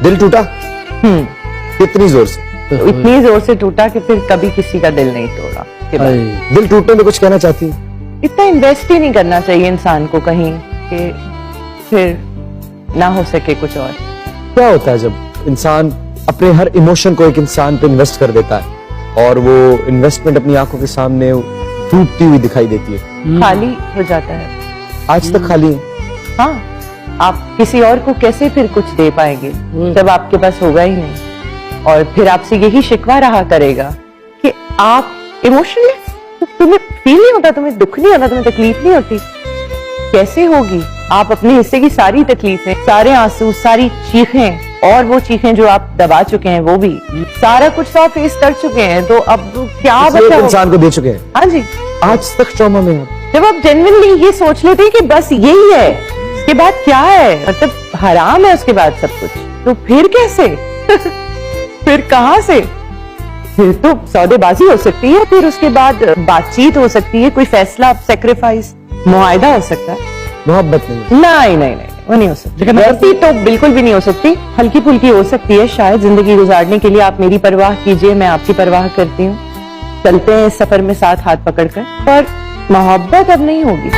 दिल टूटा कितनी जोर से? तो इतनी जोर से टूटा कि फिर कभी किसी का दिल नहीं तोड़ा के बाद। दिल टूटने में कुछ कहना चाहती? इतना इन्वेस्ट ही नहीं करना चाहिए इंसान को कहीं कि फिर ना हो सके कुछ और। क्या होता है जब इंसान अपने हर इमोशन को एक इंसान पे इन्वेस्ट कर देता है और वो इन्वेस्टमेंट अपनी आंखों के सामने टूटती हुई दिखाई देती है, खाली हो जाता है। आज तक खाली है? हाँ, आप किसी और को कैसे फिर कुछ दे पाएंगे जब आपके पास होगा ही नहीं। और फिर आपसे यही शिकवा रहा करेगा कि आप इमोशनलेस, तुम्हें फील नहीं होता, तुम्हें दुख नहीं होता, तुम्हें तकलीफ नहीं होती। कैसे होगी? आप अपने हिस्से की सारी तकलीफें, सारे आंसू, सारी चीखें और वो चीखें जो आप दबा चुके हैं, वो भी सारा कुछ तो आप फेस कर चुके हैं, तो अब क्या बचा? इंसान को दे चुके हैं। हाँ जी, आज तक ट्रॉमा में आप जब आप जेन्युइनली ये सोच लेते हैं कि बस यही है, उसके बाद क्या है, मतलब हराम है उसके बाद सब कुछ, तो फिर कैसे? फिर कहां से? फिर तो सौदेबाजी हो सकती है, फिर उसके बाद बातचीत हो सकती है, कोई फैसला, सेक्रीफाइस, मुआहदा हो सकता है। मोहब्बत नहीं? नहीं, वो नहीं हो सकती। वैसी तो बिल्कुल भी नहीं हो सकती। हल्की फुल्की हो सकती है शायद जिंदगी गुजारने के लिए। आप मेरी परवाह कीजिए, मैं आपकी परवाह करती हूँ, चलते हैं इस सफर में साथ हाथ पकड़कर, पर मोहब्बत अब नहीं होगी।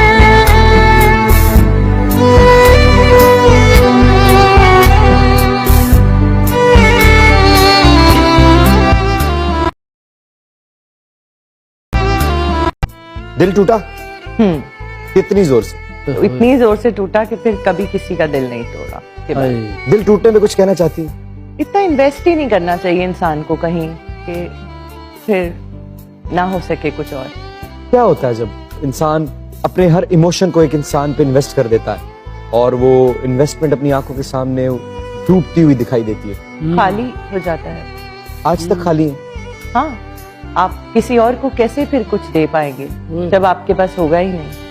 दिल टूटा कितनी जोर से? तो इतनी जोर से टूटा कि फिर कभी किसी का दिल नहीं तोड़ा के बाद। दिल टूटने में कुछ कहना चाहती? इतना इन्वेस्ट ही नहीं करना चाहिए इंसान को कहीं कि फिर ना हो सके कुछ और। क्या होता है जब इंसान अपने हर इमोशन को एक इंसान पे इन्वेस्ट कर देता है और वो इन्वेस्टमेंट अपनी आंखों के सामने टूटती हुई दिखाई देती है, खाली हो जाता है। आज तक खाली है? हाँ, आप किसी और को कैसे फिर कुछ दे पाएंगे जब आपके पास होगा ही नहीं।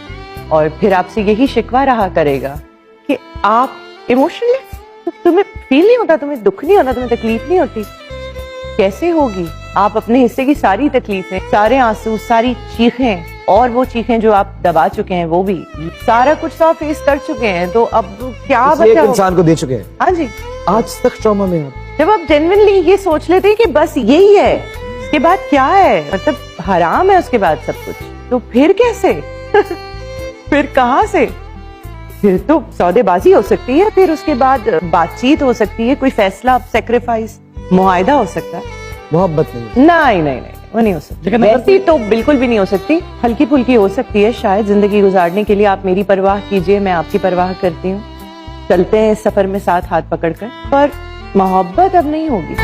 और फिर आपसे यही शिकवा रहा करेगा कि आप इमोशनलेस, तुम्हें फील नहीं होता, तुम्हें दुख नहीं होता, तुम्हें तकलीफ नहीं होती। कैसे होगी? आप अपने हिस्से की सारी तकलीफें, सारे आंसू, सारी चीखें और वो चीखें जो आप दबा चुके हैं, वो भी सारा कुछ तो आप फेस कर चुके हैं, तो अब क्या बचा? इंसान को दे चुके हैं। हाँ जी, आज तक ट्रॉमा में आप जब आप जेन्युइनली ये सोच लेते हैं कि बस यही है, उसके बाद क्या है, मतलब हराम है उसके बाद सब कुछ, तो फिर कैसे? फिर कहां से? फिर तो सौदेबाजी हो सकती है, फिर उसके बाद बातचीत हो सकती है, कोई फैसला, सेक्रीफाइस, मुआहदा हो सकता है। मोहब्बत नहीं? नहीं, वो नहीं हो सकती। वैसी तो बिल्कुल भी नहीं हो सकती। हल्की फुल्की हो सकती है शायद जिंदगी गुजारने के लिए। आप मेरी परवाह कीजिए, मैं आपकी परवाह करती हूँ, चलते हैं इस सफर में साथ हाथ पकड़कर, पर मोहब्बत अब नहीं होगी।